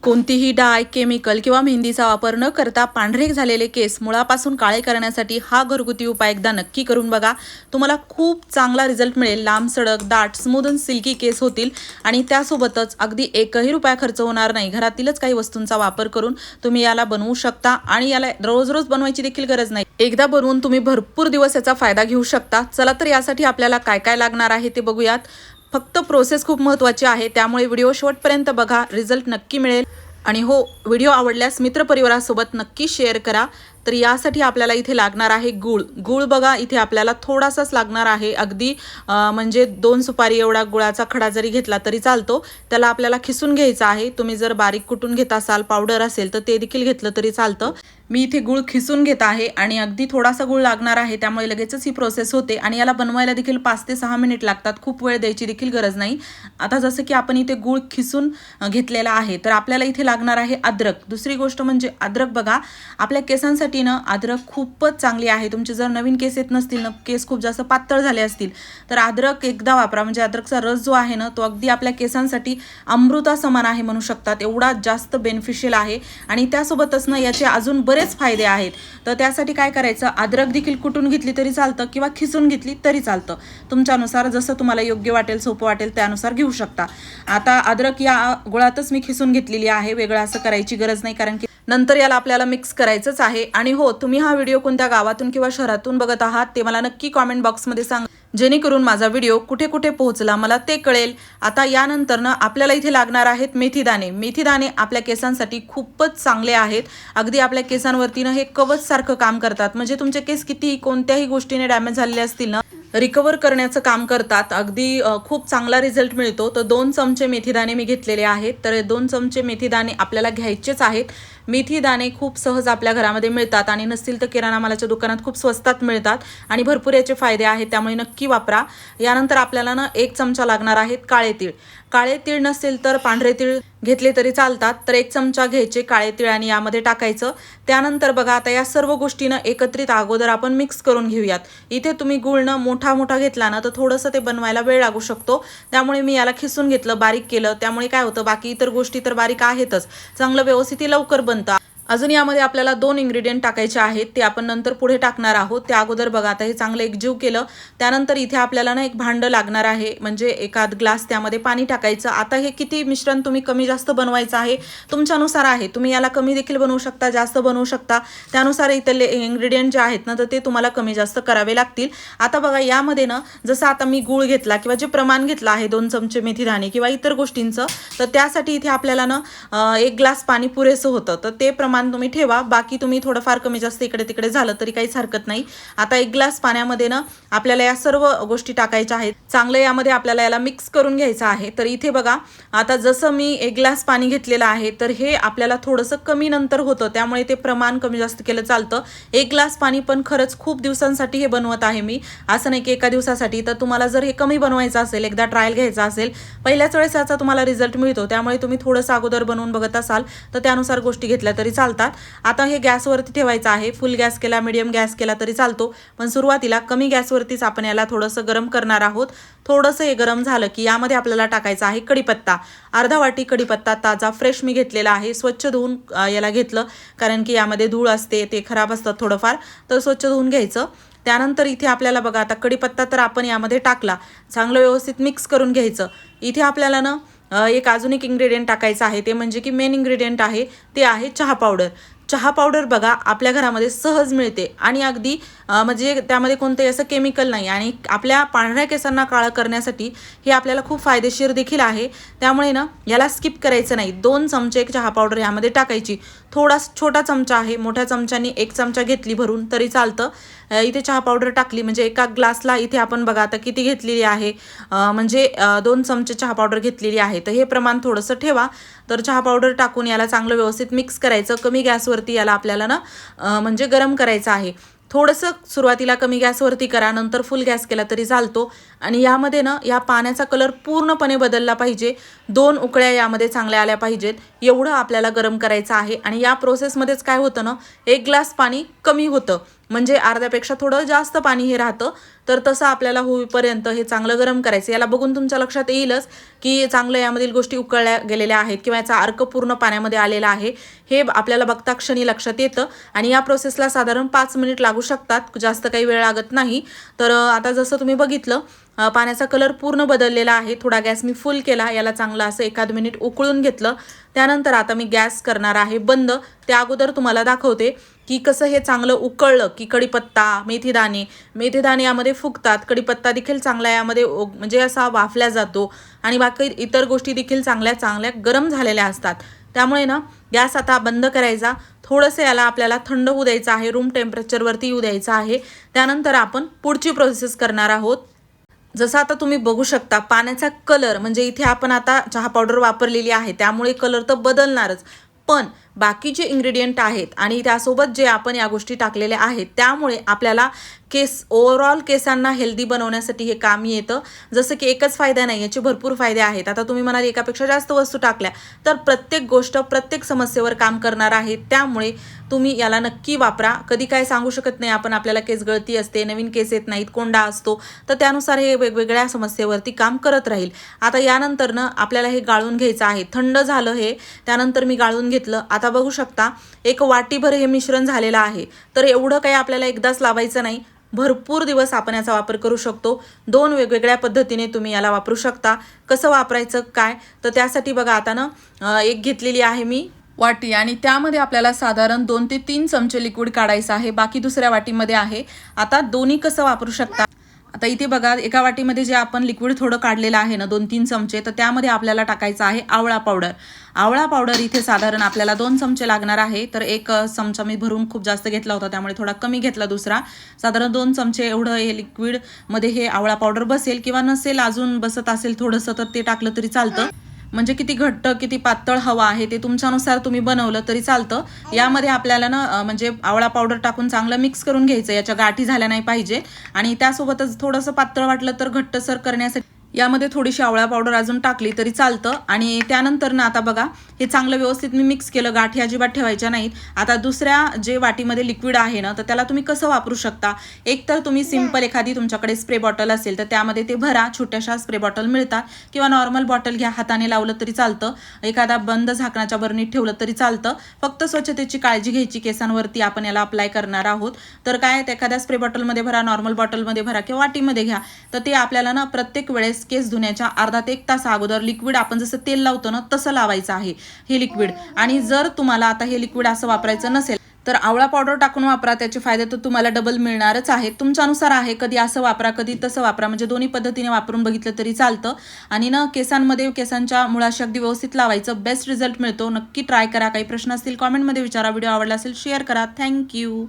कोणतीही डाय, केमिकल किंवा मेहंदीचा वापर न करता पांढरे झालेले केस मुळापासून काळे करण्यासाठी हा घरगुती उपाय एकदा नक्की करून बघा. तुम्हाला खूप चांगला रिझल्ट मिळेल. लांब सडक, दाट, स्मूथ आणि सिल्की केस होतील आणि त्यासोबतच अगदी एकही रुपया खर्च होणार नाही. घरातीलच काही वस्तूंचा वापर करून तुम्ही याला बनवू शकता आणि याला रोज रोज बनवायची देखील गरज नाही. एकदा बनवून तुम्ही भरपूर दिवस याचा फायदा घेऊ शकता. चला तर यासाठी आपल्याला काय काय लागणार आहे ते बघूयात. फक्त प्रोसेस खूप महत्त्वाची आहे, त्यामुळे व्हिडिओ शेवटपर्यंत बघा. रिझल्ट नक्की मिळेल. आणि हो, व्हिडिओ आवडल्यास मित्रपरिवारासोबत नक्की शेअर करा. तर यासाठी आपल्याला इथे लागणार आहे गूळ. गूळ बघा इथे आपल्याला थोडासाच लागणार आहे. अगदी म्हणजे 2 सुपारी एवढा गुळाचा खडा जरी घेतला तरी चालतो. त्याला आपल्याला खिसून घ्यायचा आहे. तुम्ही जर बारीक कुटून घेत असाल, पावडर असेल तर ते देखील घेतलं तरी चालतं. मी इथे गूळ खिसून घेत आहे आणि अगदी थोडासा गूळ लागणार आहे, त्यामुळे लगेचच ही प्रोसेस होते आणि याला बनवायला देखील 5 ते 6 मिनिट लागतात. खूप वेळ द्यायची देखील गरज नाही. आता जसं की आपण इथे गूळ खिसून घेतलेला आहे, तर आपल्याला इथे लागणार आहे अद्रक. दुसरी गोष्ट म्हणजे अद्रक बघा, आपल्या केसांसाठी ना अद्रक खूपच चांगली आहे. तुमचे जर नवीन केस येत नसतील ना, केस खूप जास्त पातळ झाले असतील, तर अद्रक एकदा वापरा. म्हणजे अद्रकचा रस जो आहे ना, तो अगदी आपल्या केसांसाठी अमृता समान आहे म्हणू शकतात. एवढा जास्त बेनिफिशियल आहे आणि त्यासोबतच ना याचे अजून बरेच फायदे आहेत. तर त्यासाठी काय करायचं, अद्रक देखील कुटून घेतली तरी चालतं किंवा खिसून घेतली तरी चालतं. तुमच्यानुसार जसं तुम्हाला योग्य वाटेल, सोपं वाटेल त्यानुसार घेऊ शकता. आता अद्रक या गुळातच मी खिसून घेतलेली आहे. वेगळं असं करायची गरज नाही, कारण की नंतर याला आपल्याला मिक्स करायचंच आहे. आणि हो, तुम्ही हा व्हिडिओ कोणत्या गावातून किंवा शहरातून बघत आहात ते मला नक्की कॉमेंट बॉक्समध्ये सांगा, जेणेकरून माझा व्हिडिओ कुठे कुठे पोहोचला मला ते कळेल. आता यानंतर ना आपल्याला इथे लागणार आहेत मेथीदाणे. मेथीदाणे आपल्या केसांसाठी खूपच चांगले आहेत. अगदी आपल्या केसांवरती ना हे कवच सारखं काम करतात. म्हणजे तुमचे केस किती कोणत्याही गोष्टीने डॅमेज झालेले असतील ना, रिकवर करण्याचं काम करतात. अगदी खूप चांगला रिझल्ट मिळतो. तर 2 चमचे मेथीदाणे मी घेतलेले आहेत. तर 2 चमचे मेथीदाणे आपल्याला घ्यायचेच आहेत. मेथीदाणे खूप सहज आपल्या घरामध्ये मिळतात आणि नसतील तर किराणा मालाच्या दुकानात खूप स्वस्तात मिळतात आणि भरपूर याचे फायदे आहेत, त्यामुळे नक्की वापरा. यानंतर आपल्याला ना 1 चमचा लागणार आहेत काळे तीळ. काळे तीळ नसेल तर पांढरे तीळ घेतले तरी चालतात. तर 1 चमचा घ्यायचे काळे तीळ आणि यामध्ये टाकायचं. त्यानंतर बघा, आता या सर्व गोष्टीनं एकत्रित अगोदर आपण मिक्स करून घेऊयात. इथे तुम्ही गुळनं मोठा मोठा घेतला ना तर थोडंसं ते बनवायला वेळ लागू शकतो, त्यामुळे मी याला खिसून घेतलं, बारीक केलं. त्यामुळे काय होतं, बाकी इतर गोष्टी तर बारीक आहेतच, चांगलं व्यवस्थित लवकर बनतं. अजून यामध्ये आपल्याला 2 इन्ग्रेडियंट टाकायचे आहेत, ते आपण नंतर पुढे टाकणार आहोत. त्या अगोदर बघा, आता हे चांगलं एकजीव केलं. त्यानंतर इथे आपल्याला ना एक भांडं लागणार आहे, म्हणजे एखाद ग्लास त्यामध्ये पाणी टाकायचं. आता हे किती मिश्रण तुम्ही कमी जास्त बनवायचं आहे तुमच्यानुसार आहे. तुम्ही याला कमी देखील बनवू शकता, जास्त बनवू शकता. त्यानुसार इथले इन्ग्रेडियंट जे आहेत ना तर ते तुम्हाला कमी जास्त करावे लागतील. आता बघा, यामध्ये ना जसं आता मी गूळ घेतला किंवा जे प्रमाण घेतलं आहे 2 चमचे मेथीदाणे किंवा इतर गोष्टींचं, तर त्यासाठी इथे आपल्याला ना 1 ग्लास पाणी पुरेसं होतं. तर ते प्रमाण तुम्ही ठेवा. बाकी तुम्ही थोडंफार कमी जास्त इकडे तिकडे झालं तरी काहीच हरकत नाही. आता 1 ग्लास पाण्यामध्ये ना आपल्याला या सर्व गोष्टी टाकायच्या आहेत. चांगलं यामध्ये आपल्याला याला मिक्स करून घ्यायचं आहे. तर इथे बघा, आता जसं मी 1 ग्लास पाणी घेतलेलं आहे, तर हे आपल्याला थोडंसं कमी नंतर होतं, त्यामुळे ते प्रमाण कमी जास्त केलं चालतं. 1 ग्लास पाणी पण खरंच खूप दिवसांसाठी हे बनवत आहे मी, असं नाही की एका दिवसासाठी. तर तुम्हाला जर हे कमी बनवायचं असेल, एकदा ट्रायल घ्यायचा असेल, पहिल्याच वेळेस याचा तुम्हाला रिझल्ट मिळतो, त्यामुळे तुम्ही थोडंसं अगोदर बनवून बघत असाल तर त्यानुसार गोष्टी घेतल्या तरी चालतात. आता हे गॅसवरती ठेवायचं आहे. फुल गॅस केला, मीडियम गॅस केला तरी चालतो, पण सुरुवातीला कमी गॅसवरतीच आपण याला थोडंसं गरम करणार आहोत. थोडंसं हे गरम झालं की यामध्ये आपल्याला टाकायचा आहे कढीपत्ता. अर्धा वाटी कढीपत्ता ताजा फ्रेश मी घेतलेला आहे. स्वच्छ धुवून याला घेतलं, कारण की यामध्ये धूळ असते, ते खराब असतात थोडंफार, तर स्वच्छ धुवून घ्यायचं. त्यानंतर इथे आपल्याला बघा, आता कढीपत्ता तर आपण यामध्ये टाकला, चांगलं व्यवस्थित मिक्स करून घ्यायचं. इथे आपल्याला ना अजून एक इन्ग्रेडियंट टाकायचं आहे, ते म्हणजे की मेन इन्ग्रेडियंट आहे, ते आहे चहा पावडर. चहा पावडर बघा आपल्या घरामध्ये सहज मिळते आणि अगदी म्हणजे त्यामध्ये कोणतंही असं केमिकल नाही आणि आपल्या पांढऱ्या केसांना काळं करण्यासाठी हे आपल्याला खूप फायदेशीर देखील आहे. त्यामुळे ना याला स्किप करायचं नाही. 2 चमचे चहा पावडर यामध्ये टाकायची. थोडा छोटा चमचा आहे, मोठ्या चमच्याने 1 चमचा घेतली भरून तरी चालतं. इथे चहा पावडर टाकली म्हणजे एका ग्लासला इथे आपण बघा आता किती घेतलेली आहे, म्हणजे 2 चमचे चहा पावडर घेतलेली आहे. तर हे प्रमाण थोडंसं ठेवा. तर चहा पावडर टाकून याला चांगलं व्यवस्थित मिक्स करायचं. कमी गॅसवरती याला आपल्याला ना म्हणजे गरम करायचं आहे. थोडंसं सुरुवातीला कमी गॅसवरती करा, नंतर फुल गॅस केला तरी चालतो. आणि यामध्ये ना या पाण्याचा कलर पूर्णपणे बदलला पाहिजे. 2 उकळ्या यामध्ये चांगल्या आल्या पाहिजेत. एवढं आपल्याला गरम करायचं आहे. आणि या प्रोसेसमध्येच काय होतं ना, 1 ग्लास पाणी कमी होतं, म्हणजे अर्ध्यापेक्षा थोडं जास्त पाणी हे राहतं. तर तसं आपल्याला होईपर्यंत हे चांगलं गरम करायचं. याला बघून तुमच्या लक्षात येईलच की चांगलं यामधील गोष्टी उकळल्या गेलेल्या आहेत किंवा याचा अर्क पूर्ण पाण्यामध्ये आलेला आहे, हे आपल्याला बघता क्षणी लक्षात येतं. आणि या प्रोसेसला साधारण 5 मिनिट लागू शकतात, जास्त काही वेळ लागत नाही. तर आता जसं तुम्ही बघितलं, पाण्याचा कलर पूर्ण बदललेला आहे. थोडा गॅस मी फुल केला, याला चांगलं असं 1 मिनिट उकळून घेतलं. त्यानंतर आता मी गॅस करणार आहे बंद. त्या अगोदर तुम्हाला दाखवते की कसं हे चांगलं उकळलं की कढीपत्ता, मेथीदाणे यामध्ये फुगतात. कढीपत्ता देखील चांगला यामध्ये म्हणजे असा वाफल्या जातो आणि बाकी इतर गोष्टी देखील चांगल्या गरम झालेल्या असतात. त्यामुळे ना गॅस आता बंद करायचा. थोडंसं याला आपल्याला थंड होऊ द्यायचं आहे, रूम टेम्परेचरवरती येऊ द्यायचं आहे. त्यानंतर आपण पुढची प्रोसेस करणार आहोत. जसं आता तुम्ही बघू शकता, पाण्याचा कलर म्हणजे इथे आपण आता चहा पावडर वापरलेली आहे, त्यामुळे कलर तर बदलणारच. पण बाकीचे इन्ग्रेडियंट आहेत आणि त्यासोबत जे आपण या गोष्टी टाकलेल्या आहेत, त्यामुळे आपल्याला ओव्हरऑल केसांना हेल्दी बनवण्यासाठी हे कामी येतं. जसं की एकच फायदा नाही, याचे भरपूर फायदे आहेत. आता तुम्ही म्हणाल एकापेक्षा जास्त वस्तू टाकल्या, तर प्रत्येक गोष्ट प्रत्येक समस्येवर काम करणार आहे. त्यामुळे तुम्ही याला नक्की वापरा. कधी काय सांगू शकत नाही आपण, आपल्याला केस गळती असते, नवीन केस येत नाहीत, कोंडा असतो, तर त्यानुसार हे वेगवेगळ्या समस्येवरती काम करत राहील. आता यानंतर ना आपल्याला हे गाळून घ्यायचं आहे. थंड झालं हे, त्यानंतर मी गाळून घेतलं. आता बघू शकता 1 वाटीभर हे मिश्रण झालेलं आहे. तर एवढं काही आपल्याला एकदाच लावायचं नाही, भरपूर दिवस आपण याचा वापर करू शकतो. 2 वेगवेगळ्या पद्धतीने तुम्ही याला वापरू शकता. कसं वापरायचं काय, तर त्यासाठी बघा आता ना एक घेतलेली आहे मी वाटी आणि त्यामध्ये आपल्याला साधारण 2 ते 3 चमचे लिक्विड काढायचं आहे. बाकी दुसऱ्या वाटीमध्ये आहे. आता दोन्ही कसं वापरू शकता, आता इथे बघा एका वाटीमध्ये जे आपण लिक्विड थोडं काढलेलं आहे ना 2-3 चमचे, तर त्यामध्ये आपल्याला टाकायचं आहे आवळा पावडर. आवळा पावडर इथे साधारण आपल्याला 2 चमचे लागणार आहे. तर 1 चमचा मी भरून खूप जास्त घेतला होता, त्यामुळे थोडा कमी घेतला दुसरा. साधारण 2 चमचे एवढं हे लिक्विडमध्ये हे आवळा पावडर बसेल, किंवा नसेल अजून बसत असेल थोडंसं तर ते टाकलं तरी चालतं. म्हणजे किती घट्ट किती पातळ हवा आहे ते तुमच्यानुसार तुम्ही बनवलं तरी चालतं. यामध्ये आपल्याला ना म्हणजे आवळा पावडर टाकून चांगलं मिक्स करून घ्यायचं, याच्या गाठी झाल्या नाही पाहिजे. आणि त्यासोबतच थोडंसं पातळ वाटलं तर घट्टसर करण्यासाठी यामध्ये थोडीशी आवळा पावडर अजून टाकली तरी चालतं. आणि त्यानंतर ना आता बघा हे चांगलं व्यवस्थित मी मिक्स केलं, गाठी अजिबात ठेवायच्या नाहीत. आता दुसऱ्या जे वाटीमध्ये लिक्विड आहे ना, तर त्याला तुम्ही कसं वापरू शकता, एक तर तुम्ही सिंपल एखादी तुमच्याकडे स्प्रे बॉटल असेल तर त्यामध्ये ते भरा. छोट्याशा स्प्रे बॉटल मिळतात, किंवा नॉर्मल बॉटल घ्या, हाताने लावलं तरी चालतं, एखादा बंद झाकणाच्या बरणीत ठेवलं तरी चालतं. फक्त स्वच्छतेची काळजी घ्यायची, केसांवरती आपण याला अप्लाय करणार आहोत. तर काय, एखाद्या स्प्रे बॉटलमध्ये भरा, नॉर्मल बॉटलमध्ये भरा किंवा वाटीमध्ये घ्या. तर ते आपल्याला ना प्रत्येक वेळेस केस धुण्याच्या अर्धा ते 1 तास अगोदर लिक्विड आपण जसं तेल लावतो ना तसं लावायचं आहे हे लिक्विड. आणि जर तुम्हाला आता हे लिक्विड असं वापरायचं नसेल तर आवळा पावडर टाकून वापरा, त्याचे फायदे तर तुम्हाला डबल मिळणारच आहेत. तुमच्यानुसार आहे, कधी असं वापरा कधी तसं वापरा, म्हणजे दोन्ही पद्धतीने वापरून बघितलं तरी चालतं. आणि ना केसांमध्ये केसांच्या मुळाशी अगदी व्यवस्थित लावायचं, बेस्ट रिझल्ट मिळतो. नक्की ट्राय करा. काही प्रश्न असतील कॉमेंटमध्ये विचारा. व्हिडिओ आवडला असेल शेअर करा. थँक्यू.